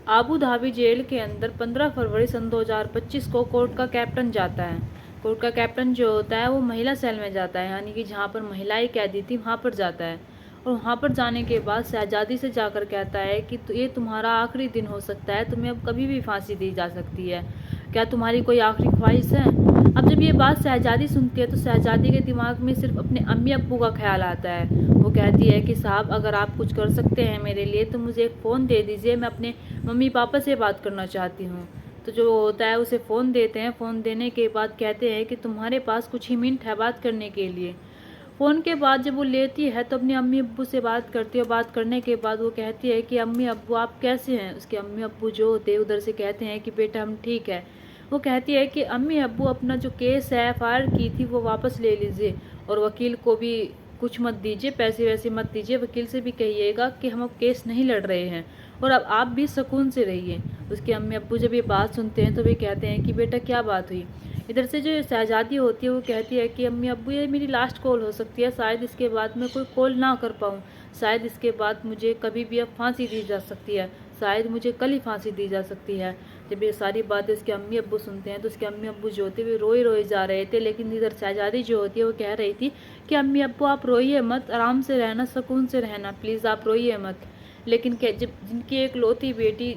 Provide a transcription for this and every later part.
Abu Dhabi jail के अंदर 15 फरवरी सन 2025 को कोर्ट का कैप्टन जाता है। कोर्ट का कैप्टन जो होता है वो महिला सेल में जाता है, यानी कि जहाँ पर महिलाएं कैदी थी वहाँ पर जाता है। और वहाँ पर जाने के बाद शहजादी से जाकर कहता है कि ये तुम्हारा आखिरी दिन हो सकता है, तुम्हें अब कभी भी फांसी दी जा सकती है, क्या तुम्हारी कोई आखिरी ख्वाहिश है। अब जब ये बात शहजादी सुनती है तो शहजादी के दिमाग में सिर्फ अपने अम्मी अब्बू का ख्याल आता है। वो कहती है कि साहब, अगर आप कुछ कर सकते हैं मेरे लिए तो मुझे एक फ़ोन दे दीजिए, मैं अपने मम्मी पापा से बात करना चाहती हूँ। तो जो होता है उसे फ़ोन देते हैं। फ़ोन देने के बाद कहते हैं कि तुम्हारे पास कुछ ही मिनट है बात करने के लिए। फ़ोन के बाद जब वो लेती है तो अपनी अम्मी अब्बू से बात करती है। बात करने के बाद वो कहती है कि अम्मी अब्बू आप कैसे हैं। उसके अम्मी अब्बू जो होते हैं उधर से कहते हैं कि बेटा हम ठीक है। वो कहती है कि अम्मी अब्बू अपना जो केस है फायर की थी वो वापस ले लीजिए, और वकील को भी कुछ मत दीजिए, पैसे वैसे मत दीजिए, वकील से भी कहिएगा कि हम अब केस नहीं लड़ रहे हैं और अब आप भी सुकून से रहिए। उसके अम्मी अब्बू जब ये बात सुनते हैं तो वे कहते हैं कि बेटा क्या बात हुई। इधर से जो शहजादी होती है वो कहती है कि अम्मी अब्बू ये मेरी लास्ट कॉल हो सकती है, शायद इसके बाद मैं कोई कॉल ना कर पाऊँ, शायद इसके बाद मुझे कभी भी अब फांसी दी जा सकती है, शायद मुझे कल ही फांसी दी जा सकती है। जब ये सारी बातें उसके अम्मी अब्बू सुनते हैं तो उसके अम्मी अब्बू जो होते हुए रोए रोए जा रहे थे, लेकिन इधर शहजादी जो होती है वो कह रही थी कि अम्मी अब्बू आप रोइए मत, आराम से रहना, सुकून से रहना, प्लीज़ आप रोइए मत। लेकिन जब जिनकी एक लौती बेटी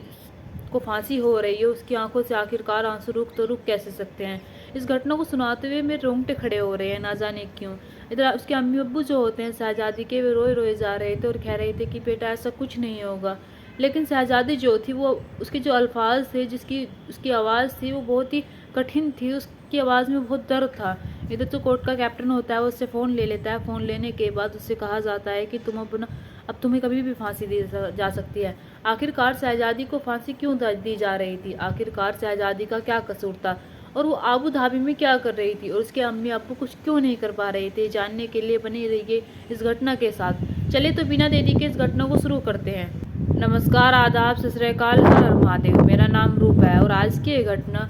को फांसी हो रही है उसकी आंखों से आखिरकार आंसू रुक तो रुक कैसे सकते हैं। इस घटना को सुनाते हुए मेरे रोंगटे खड़े हो रहे हैं, ना जाने क्यों। इधर उसके अम्मी अब्बू जो होते हैं शहजादी के, वे रोए रोए जा रहे थे और कह रहे थे कि बेटा ऐसा कुछ नहीं होगा। लेकिन शहजादी जो थी वो, उसके जो अल्फाज थे, जिसकी उसकी आवाज़ थी वो बहुत ही कठिन थी, उसकी आवाज़ में बहुत दर्द था। इधर तो कोर्ट का कैप्टन होता है वो उससे फ़ोन ले लेता है। फ़ोन लेने के बाद उससे कहा जाता है कि अब तुम्हें कभी भी फांसी दी जा सकती है। आखिरकार शहजादी को फांसी क्यों दी जा रही थी, आखिरकार शहजादी का क्या कसूर था, और वो आबू धाबी में क्या कर रही थी, और उसके अम्मी अब्बू कुछ क्यों नहीं कर पा रहे थे, जानने के लिए बने रहिए इस घटना के साथ। चलिए तो बिना देरी के इस घटना को शुरू करते हैं। नमस्कार, आदाब, सत श्री अकाल, हर हर महादेव। मेरा नाम रूप है और आज की ये घटना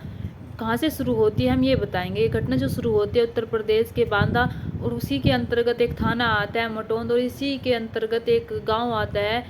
कहाँ से शुरू होती है हम ये बताएंगे। ये घटना जो शुरू होती है उत्तर प्रदेश के बांदा, और उसी के अंतर्गत एक थाना आता है मटोंद, और इसी के अंतर्गत एक गांव आता है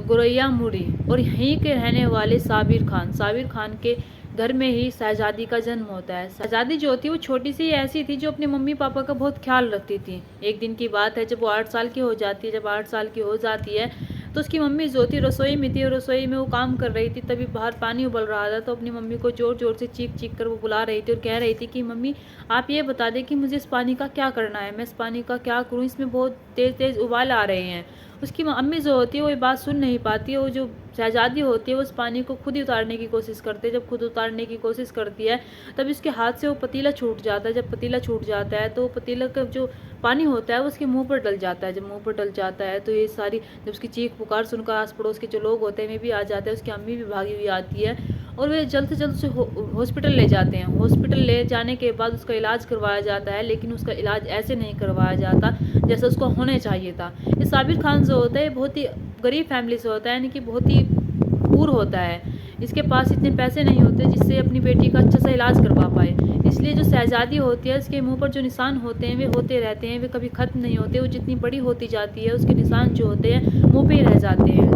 गुरैया मुड़ी। और यहीं के रहने वाले साबिर खान के घर में ही शहजादी का जन्म होता है। शहजादी जो थी वो छोटी सी ऐसी थी जो अपने मम्मी पापा का बहुत ख्याल रखती थी। एक दिन की बात है जब वो 8 साल की हो जाती है। जब 8 साल की हो जाती है तो उसकी मम्मी जो थी रसोई में थी, और रसोई में वो काम कर रही थी। तभी बाहर पानी उबल रहा था, तो अपनी मम्मी को जोर जोर से चीख चीख कर वो बुला रही थी और कह रही थी कि मम्मी आप ये बता दें कि मुझे इस पानी का क्या करना है, मैं इस पानी का क्या करूँ, इसमें बहुत तेज़ तेज़ उबाल आ रहे हैं। उसकी अम्मी जो होती है वो ये बात सुन नहीं पाती है। वो जो शहजादी होती है वो उस पानी को खुद ही उतारने की कोशिश करती है। जब खुद उतारने की कोशिश करती है तब इसके हाथ से वो पतीला छूट जाता है। जब पतीला छूट जाता है तो पतीला का जो पानी होता है वो उसके मुंह पर डल जाता है। जब मुंह पर डल जाता है तो ये सारी, जब उसकी चीख पुकार सुनकर आस पड़ोस के जो लोग होते हैं वे भी आ जाते हैं। उसकी अम्मी भी भागी हुई आती है और वे जल्द से जल्द उसे हॉस्पिटल ले जाते हैं। हॉस्पिटल ले जाने के बाद उसका इलाज करवाया जाता है, लेकिन उसका इलाज ऐसे नहीं करवाया जाता जैसा उसको होने चाहिए था। ये साबिर खान जो होता है बहुत ही गरीब फैमिली से होता है, यानी कि बहुत ही पूर होता है। इसके पास इतने पैसे नहीं होते जिससे अपनी बेटी का अच्छा सा इलाज करवा पाए। इसलिए जो शहजादी होती है उसके मुंह पर जो निशान होते हैं वे होते रहते हैं, वे कभी ख़त्म नहीं होते। वो जितनी बड़ी होती जाती है उसके निशान जो होते हैं मुँह पे ही रह जाते हैं।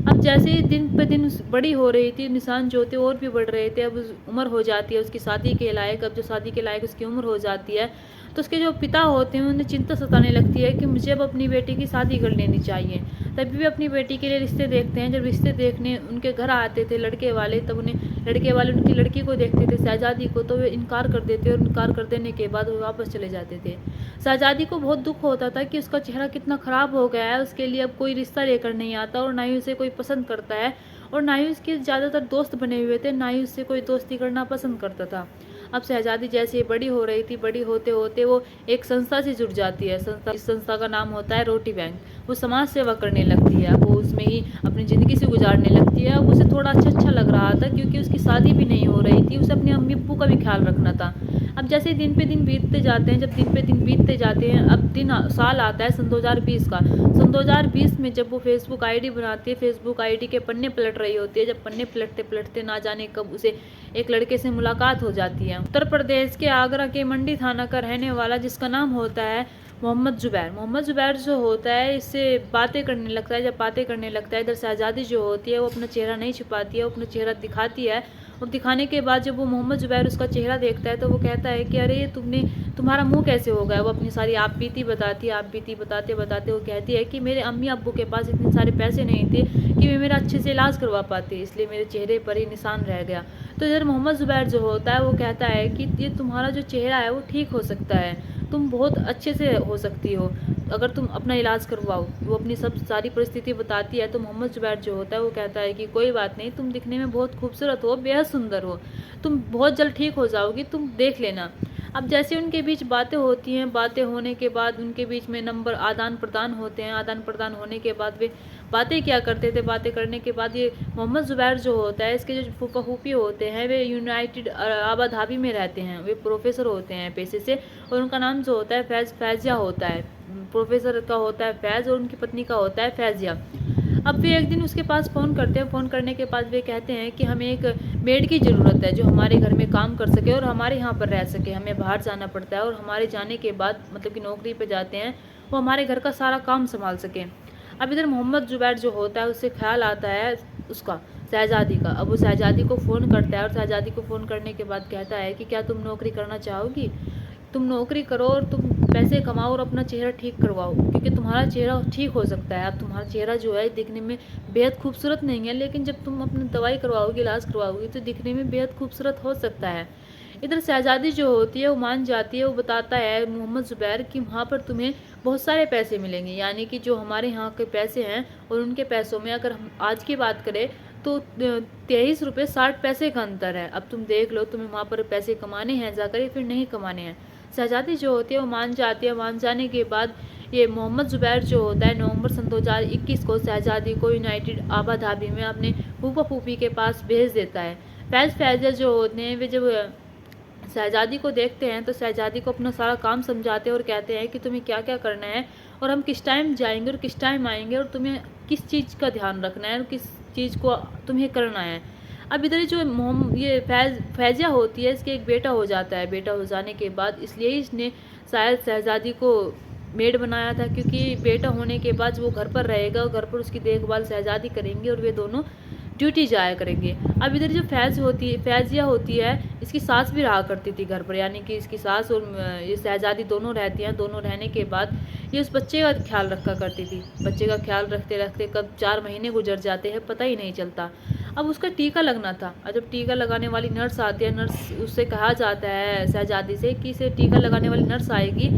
अब जैसे ही दिन पे दिन बड़ी हो रही थी, निशान जो थे और भी बढ़ रहे थे। अब उम्र हो जाती है उसकी शादी के लायक। अब जो शादी के लायक उसकी उम्र हो जाती है तो उसके जो पिता होते हैं उन्हें चिंता सताने लगती है कि मुझे अब अपनी बेटी की शादी कर लेनी चाहिए। तभी भी अपनी बेटी के लिए रिश्ते देखते हैं। जब रिश्ते देखने उनके घर आते थे लड़के वाले, तब उन्हें लड़के वाले उनकी लड़की को देखते थे, शहजादी को, तो वे इनकार कर देते और इनकार कर देने के बाद वो वापस चले जाते थे। शहजादी को बहुत दुख होता था कि उसका चेहरा कितना ख़राब हो गया है, उसके लिए अब कोई रिश्ता लेकर नहीं आता और ना ही उसे कोई पसंद करता है, और ना ही उसके ज़्यादातर दोस्त बने हुए थे, ना ही उससे कोई दोस्ती करना पसंद करता था। अब शहजादी जैसे ही बड़ी हो रही थी, बड़ी होते होते वो एक संस्था से जुड़ जाती है। इस संस्था का नाम होता है रोटी बैंक। वो समाज सेवा करने लगती है। वो उसमें ही अपनी ज़िंदगी से गुजारने लगती है। अब उसे थोड़ा अच्छा अच्छा लग रहा रहा था क्योंकि उसकी शादी भी नहीं हो रही थी, उसे अपने अम्मी अब्बू का भी ख्याल रखना था। अब जैसे दिन पे दिन बीतते जाते हैं, जब दिन पे दिन बीतते जाते हैं, अब साल आता है सन 2020 का। सन 2020 में जब वो फेसबुक आईडी बनाती है, फेसबुक आईडी के पन्ने पलट रही होती है, जब पन्ने पलटते पलटते ना जाने कब उसे एक लड़के से मुलाकात हो जाती है। उत्तर प्रदेश के आगरा के मंडी थाना का रहने वाला, जिसका नाम होता है मोहम्मद ज़ुबैर। मोहम्मद ज़ुबैर जो होता है, इससे बातें करने लगता है। जब बातें करने लगता है, इधर शहजादी जो होती है वो अपना चेहरा नहीं छुपाती है, वो अपना चेहरा दिखाती है। और दिखाने के बाद जब वो मोहम्मद ज़ुबैर उसका चेहरा देखता है तो वो कहता है कि अरे ये तुम्हारा मुंह कैसे हो गया। वो अपनी सारी आप बीती बताती है। आप बीती बताते बताते वो कहती है कि मेरे अम्मी अब्बू के पास इतने सारे पैसे नहीं थे कि वे मेरा अच्छे से इलाज करवा पाते, इसलिए मेरे चेहरे पर ही निशान रह गया। तो इधर मोहम्मद ज़ुबैर जो होता है वो कहता है कि ये तुम्हारा जो चेहरा है वो ठीक हो सकता है, तुम बहुत अच्छे से हो सकती हो अगर तुम अपना इलाज करवाओ। वो अपनी सब सारी परिस्थिति बताती है। तो मोहम्मद ज़ुबैर जो होता है वो कहता है कि कोई बात नहीं, तुम दिखने में बहुत खूबसूरत हो, बेहद सुंदर हो, तुम बहुत जल्द ठीक हो जाओगी, तुम देख लेना। अब जैसे उनके बीच बातें होती हैं, बातें होने के बाद उनके बीच में नंबर आदान प्रदान होते हैं। आदान प्रदान होने के बाद वे बातें क्या करते थे, बातें करने के बाद ये मोहम्मद ज़ुबैर जो होता है, इसके जो फूफा फूफी होते हैं वे यूनाइटेड अरब धाबी में रहते हैं। वे प्रोफेसर होते हैं पेशे से, और उनका नाम जो होता है फैज़िया होता है। प्रोफेसर का होता है फैज़ और उनकी पत्नी का होता है फैज़िया। अब वे एक दिन उसके पास फ़ोन करते हैं। फ़ोन करने के बाद वे कहते हैं कि हमें एक मेड की ज़रूरत है जो हमारे घर में काम कर सके और हमारे यहाँ पर रह सके। हमें बाहर जाना पड़ता है और हमारे जाने के बाद मतलब कि नौकरी पे जाते हैं, वो हमारे घर का सारा काम संभाल सकें। अब इधर मोहम्मद ज़ुबैर जो होता है उससे ख्याल आता है उसका शहजादी का। अब वो शहजादी को फ़ोन करता है और शहजादी को फ़ोन करने के बाद कहता है कि क्या तुम नौकरी करना चाहोगी, तुम नौकरी करो और तुम पैसे कमाओ और अपना चेहरा ठीक करवाओ, क्योंकि तुम्हारा चेहरा ठीक हो सकता है। अब तुम्हारा चेहरा जो है दिखने में बेहद खूबसूरत नहीं है, लेकिन जब तुम अपनी दवाई करवाओगी, इलाज करवाओगी, तो दिखने में बेहद खूबसूरत हो सकता है। इधर शहजादी जो होती है वो मान जाती है। वो बताता है मोहम्मद ज़ुबैर कि वहाँ पर तुम्हें बहुत सारे पैसे मिलेंगे, यानी कि जो हमारे यहाँ के पैसे हैं और उनके पैसों में अगर हम आज की बात करें तो 23 रुपये 60 पैसे का अंतर है। अब तुम देख लो तुम्हें वहाँ पर पैसे कमाने हैं जाकर या फिर नहीं कमाने हैं। शहजादी जो होती है वो मान जाती है। मान जाने के बाद ये मोहम्मद ज़ुबैर जो होता है नवंबर सन 2021 को शहजादी को यूनाइटेड आबा धाबी में अपने फूफा फूफी के पास भेज देता है। फैज़िया जो होते हैं वे जब शहजादी को देखते हैं तो शहजादी को अपना सारा काम समझाते हैं और कहते हैं कि तुम्हें क्या क्या करना है और हम किस टाइम जाएंगे और किस टाइम आएंगे और तुम्हें किस चीज़ का ध्यान रखना है और किस चीज़ को तुम्हें करना है। अब इधर जो ये फैज़िया होती है, इसके एक बेटा हो जाता है। बेटा हो जाने के बाद इसलिए इसने शायद शहजादी को मेड बनाया था, क्योंकि बेटा होने के बाद वो घर पर रहेगा और घर पर उसकी देखभाल शहजादी करेंगे और वे दोनों ड्यूटी जाया करेंगे। अब इधर जो फैज़िया होती है, इसकी सास भी रहा करती थी घर पर, यानी कि इसकी सास और ये शहजादी दोनों रहती हैं। दोनों रहने के बाद ये उस बच्चे का ख्याल रखा करती थी। बच्चे का ख्याल रखते रखते कब 4 महीने गुजर जाते हैं पता ही नहीं चलता। अब उसका टीका लगना था और जब टीका लगाने वाली नर्स आती है, नर्स उससे कहा जाता है शहजादी से कि इसे टीका लगाने वाली नर्स आएगी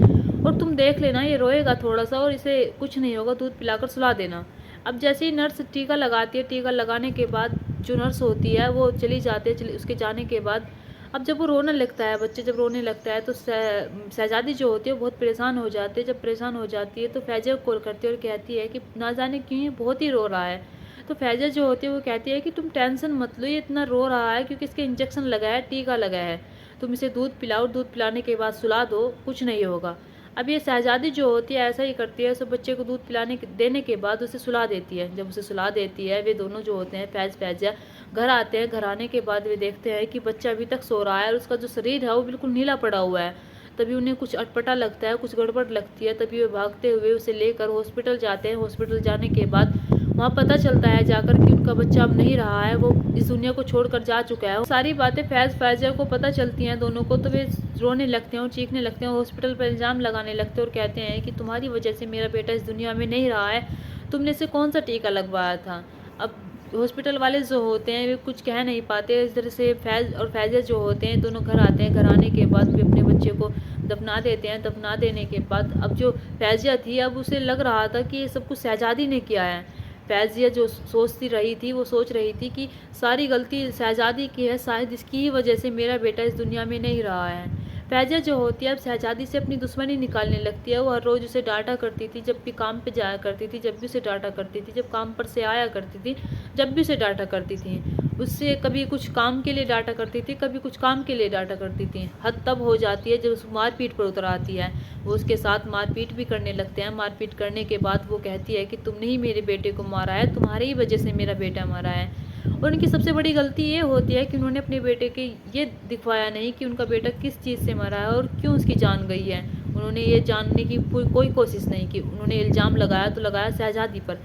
और तुम देख लेना ये रोएगा थोड़ा सा और इसे कुछ नहीं होगा, दूध पिलाकर सुला देना। अब जैसे ही नर्स टीका लगाती है, टीका लगाने के बाद जो नर्स होती है वो चली जाती है। उसके जाने के बाद अब जब वो रोने लगता है, बच्चे जब रोने लगता है तो शहजादी जो होती है बहुत परेशान हो जाती है। जब परेशान हो जाती है तो फैज़िया को कॉल करती है और कहती है कि ना जाने क्यों ये बहुत ही रो रहा है। तो फैज़िया जो होती है वो कहती है कि तुम टेंशन मत लो, ये इतना रो रहा है क्योंकि इसके इंजेक्शन लगा है, टीका लगा है, तुम इसे दूध पिलाओ, दूध पिलाने के बाद सुला दो, कुछ नहीं होगा। अब ये शहजादी जो होती है ऐसा ही करती है। सब बच्चे को दूध देने के बाद उसे सुला देती है। जब उसे सुला देती है, वे दोनों जो होते हैं फैज़िया घर आते हैं। घर आने के बाद वे देखते हैं कि बच्चा अभी तक सो रहा है और उसका जो शरीर है वो बिल्कुल नीला पड़ा हुआ है। तभी उन्हें कुछ अटपटा लगता है, कुछ गड़बड़ लगती है। तभी वे भागते हुए उसे लेकर हॉस्पिटल जाते हैं। हॉस्पिटल जाने के बाद वहाँ पता चलता है जाकर कि उनका बच्चा अब नहीं रहा है, वो इस दुनिया को छोड़कर जा चुका है। सारी बातें फैज़िया को पता चलती हैं दोनों को, तो वे रोने लगते हैं और चीखने लगते हैं, हॉस्पिटल पर इल्ज़ाम लगाने लगते हैं और कहते हैं कि तुम्हारी वजह से मेरा बेटा इस दुनिया में नहीं रहा है, तुमने इसे कौन सा टीका लगवाया था। अब हॉस्पिटल वाले जो होते हैं वे कुछ कह नहीं पाते। इस तरह से फैज़िया जो होते हैं दोनों घर आते हैं। घर आने के बाद वे अपने बच्चे को दफना देते हैं। दफना देने के बाद अब जो फैज़िया थी, अब उसे लग रहा था कि ये सब कुछ शहजादी ने किया है। फैज़िया जो सोचती रही थी, वो सोच रही थी कि सारी गलती शहजादी की है, शायद इसकी ही वजह से मेरा बेटा इस दुनिया में नहीं रहा है। फैज़ा जो होती है अब शहज़ादी से अपनी दुश्मनी निकालने लगती है। वो हर रोज़ उसे डाँटा करती थी, जब भी काम पे जाया करती थी, जब भी उसे डाँटा करती थी, जब काम पर से आया करती थी, जब भी उसे डाँटा करती थी। उससे कभी कुछ काम के लिए डाँटा करती थी, कभी कुछ काम के लिए डाँटा करती थी। हद तब हो जाती है जब उस मारपीट पर उतर आती है। वो उसके साथ मारपीट भी करने लगते हैं। मारपीट करने के बाद वो कहती है कि तुमने ही मेरे बेटे को मारा है, तुम्हारी ही वजह से मेरा बेटा मरा है। और उनकी सबसे बड़ी गलती ये होती है कि उन्होंने अपने बेटे के ये दिखवाया नहीं कि उनका बेटा किस चीज़ से मरा है और क्यों उसकी जान गई है। उन्होंने ये जानने की कोई कोशिश नहीं की। उन्होंने इल्ज़ाम लगाया तो लगाया शहज़ादी पर।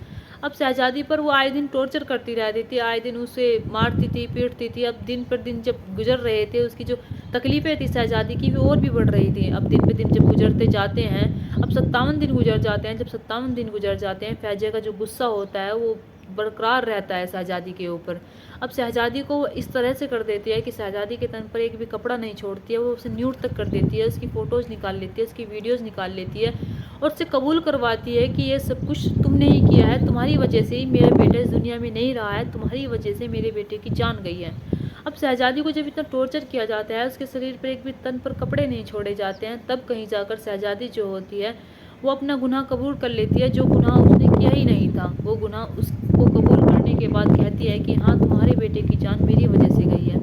अब शहज़ादी पर वो आए दिन टॉर्चर करती रहती थी, आए दिन उसे मारती थी, पीटती थी। अब दिन पर दिन जब गुजर रहे थे, उसकी जो तकलीफ़ें थी शहज़ादी की वो और भी बढ़ रही थी। अब दिन पे दिन जब गुजरते जाते हैं, अब 57 दिन गुजर जाते हैं। जब 57 दिन गुजर जाते हैं, फैज़ा का जो गुस्सा होता है वो बरकरार रहता है शहज़ादी के ऊपर। अब शहज़ादी को इस तरह से कर देती है कि शहज़ादी के तन पर एक भी कपड़ा नहीं छोड़ती है। वो उसे न्यूड तक कर देती है, उसकी फ़ोटोज़ निकाल लेती है, उसकी वीडियोज़ निकाल लेती है और उससे कबूल करवाती है कि ये सब कुछ तुमने ही किया है, तुम्हारी वजह से ही मेरा बेटा इस दुनिया में नहीं रहा है, तुम्हारी वजह से मेरे बेटे की जान गई है। अब शहज़ादी को जब इतना टॉर्चर किया जाता है, उसके शरीर पर एक भी तन पर कपड़े नहीं छोड़े जाते हैं, तब कहीं जाकर शहज़ादी जो होती है वो अपना गुनाह कबूल कर लेती है, जो गुनाह उसने किया ही नहीं था। वो गुनाह उसको कबूल करने के बाद कहती है कि हाँ, तुम्हारे बेटे की जान मेरी वजह से गई है,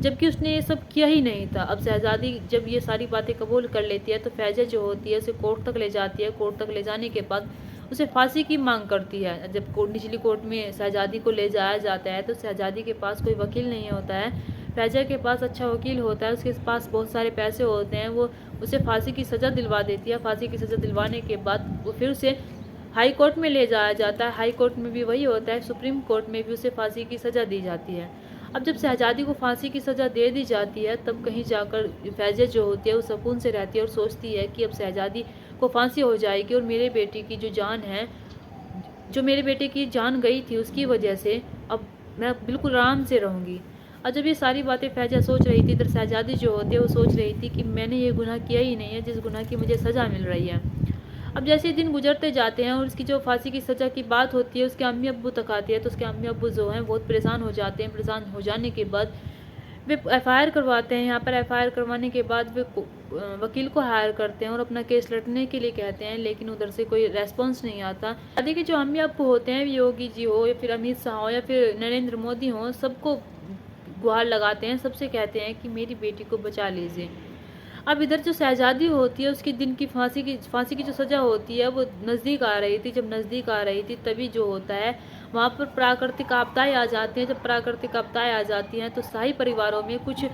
जबकि उसने ये सब किया ही नहीं था। अब शहज़ादी जब ये सारी बातें कबूल कर लेती है तो फैज़ा जो होती है उसे कोर्ट तक ले जाती है। कोर्ट तक ले जाने के बाद उसे फांसी की मांग करती है। जब निचली कोर्ट में शहज़ादी को ले जाया जाता है तो शहज़ादी के पास कोई वकील नहीं होता है। फैज़ा के पास अच्छा वकील होता है, उसके पास बहुत सारे पैसे होते हैं। वो उसे फांसी की सज़ा दिलवा देती है। फांसी की सज़ा दिलवाने के बाद वो फिर उसे हाई कोर्ट में ले जाया जाता है। हाई कोर्ट में भी वही होता है, सुप्रीम कोर्ट में भी उसे फांसी की सज़ा दी जाती है। अब जब शहज़ादी को फांसी की सज़ा दे दी जाती है तब कहीं जाकर फैज़ा जो होती है वो सुकून से रहती है और सोचती है कि अब शहज़ादी को फांसी हो जाएगी और मेरे बेटे की जो जान है, जो मेरे बेटे की जान गई थी उसकी वजह से अब मैं बिल्कुल आराम से रहूँगी। और जब ये सारी बातें फैज़ा सोच रही थी, इधर शहज़ादी जो होती है वो सोच रही थी कि मैंने ये गुनाह किया ही नहीं है जिस गुनाह की मुझे सज़ा मिल रही है। अब जैसे दिन गुजरते जाते हैं और उसकी जो फांसी की सज़ा की बात होती है उसके अम्मी अब्बू तक आती है, तो उसके अम्मी अब्बू जो हैं बहुत परेशान हो जाते हैं। परेशान हो जाने के बाद वे एफ़आईआर करवाते हैं। यहाँ पर एफ़आईआर करवाने के बाद वे वकील को हायर करते हैं और अपना केस लड़ने के लिए कहते हैं, लेकिन उधर से कोई रेस्पॉन्स नहीं आता। देखिए जो अम्मी अब्बू होते हैं, योगी जी हो या फिर अमित शाह हो या फिर नरेंद्र मोदी हो, सबको गुहार लगाते हैं, सबसे कहते हैं कि मेरी बेटी को बचा लीजिए। अब इधर जो शहज़ादी होती है उसकी दिन की फांसी की जो सज़ा होती है वो नज़दीक आ रही थी। जब नज़दीक आ रही थी तभी जो होता है वहाँ पर प्राकृतिक आपदाएँ आ जाती हैं। जब प्राकृतिक आपदाएँ आ जाती हैं तो शाही परिवारों में कुछ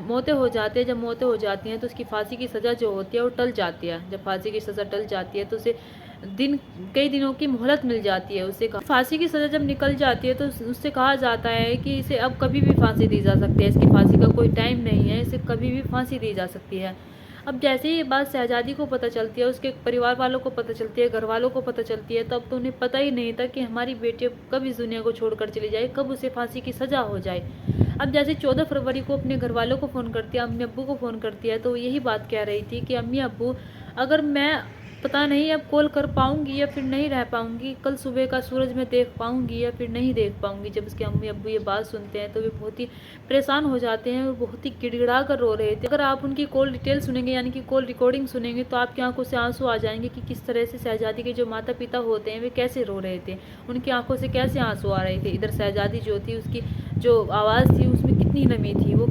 मौतें हो जाती हैं। जब मौतें हो जाती हैं तो उसकी फांसी की सज़ा जो होती है वो टल जाती है। जब फांसी की सज़ा टल जाती है तो उसे कई दिनों की मोहलत मिल जाती है। उससे फांसी की सज़ा जब निकल जाती है तो उससे कहा जाता है कि इसे अब कभी भी फांसी दी जा सकती है, इसकी फांसी का कोई टाइम नहीं है, इसे कभी भी फांसी दी जा सकती है। अब जैसे ही ये बात शहज़ादी को पता चलती है, उसके परिवार वालों को पता चलती है, घर वालों को पता चलती है, तब तो उन्हें पता ही नहीं था कि हमारी बेटी कब इस दुनिया को छोड़कर चली जाए, कब उसे फांसी की सज़ा हो जाए। अब जैसे 14 फरवरी को अपने घर वालों को फ़ोन करती है, अम्मी अब्बू को फ़ोन करती है, तो यही बात कह रही थी कि अम्मी अब्बू, अगर मैं पता नहीं अब कॉल कर पाऊँगी या फिर नहीं रह पाऊँगी, कल सुबह का सूरज मैं देख पाऊँगी या फिर नहीं देख पाऊँगी। जब उसके अम्मी अब्बू ये बात सुनते हैं तो वे बहुत ही परेशान हो जाते हैं और बहुत ही गिड़गिड़ा कर रो रहे थे। अगर आप उनकी कॉल डिटेल सुनेंगे, यानी कि कॉल रिकॉर्डिंग सुनेंगे, तो आपकी आंखों से आंसू आ जाएंगे कि किस तरह से शहज़ादी के जो माता पिता होते हैं वे कैसे रो रहे थे, उनकी आंखों से कैसे आंसू आ रहे थे। इधर शहज़ादी जो थी, उसकी जो आवाज़ थी उसमें कितनी नमी थी, वो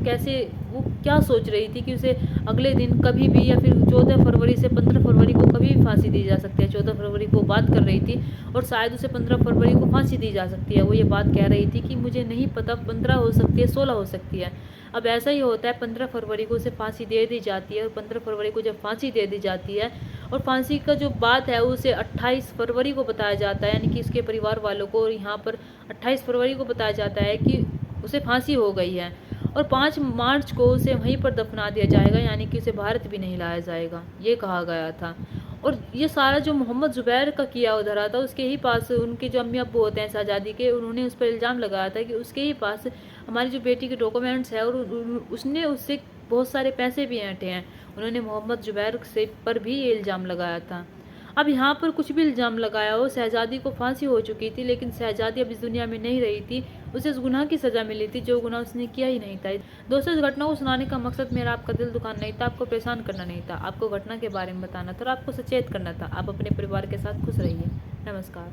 क्या सोच रही थी कि उसे अगले दिन कभी भी या फिर 14 फरवरी से 15 फरवरी को कभी भी फांसी दी जा सकती है। 14 फरवरी को बात कर रही थी और शायद उसे 15 फरवरी को फांसी दी जा सकती है। वो ये बात कह रही थी कि मुझे नहीं पता, 15 हो सकती है, 16 हो सकती है। अब ऐसा ही होता है, 15 फरवरी को उसे फांसी दे दी जाती है और 15 फरवरी को जब फांसी दे दी जाती है और फांसी का जो बात है उसे 28 फरवरी को बताया जाता है, यानी कि इसके परिवार वालों को। और यहाँ पर 28 फरवरी को बताया जाता है कि उसे फांसी हो गई है और 5 मार्च को उसे वहीं पर दफना दिया जाएगा, यानी कि उसे भारत भी नहीं लाया जाएगा, ये कहा गया था। और ये सारा जो मोहम्मद ज़ुबैर का किया धरा था, उसके ही पास उनके जो अम्मी अब्बू होते हैं शहज़ादी के, उन्होंने उस पर इल्ज़ाम लगाया था कि उसके ही पास हमारी जो बेटी के डॉक्यूमेंट्स है और उसने उससे बहुत सारे पैसे भी ऐंठे हैं। उन्होंने मोहम्मद ज़ुबैर से पर भी ये इल्ज़ाम लगाया था। अब यहाँ पर कुछ भी इल्ज़ाम लगाया हो, शहज़ादी को फांसी हो चुकी थी, लेकिन शहज़ादी अब इस दुनिया में नहीं रही थी, उसे उस गुनाह की सज़ा मिली थी जो गुनाह उसने किया ही नहीं था। दोस्तों, इस घटना को सुनाने का मकसद मेरा आपका दिल दुखाना नहीं था, आपको परेशान करना नहीं था, आपको घटना के बारे में बताना था और आपको सचेत करना था। आप अपने परिवार के साथ खुश रहिए। नमस्कार।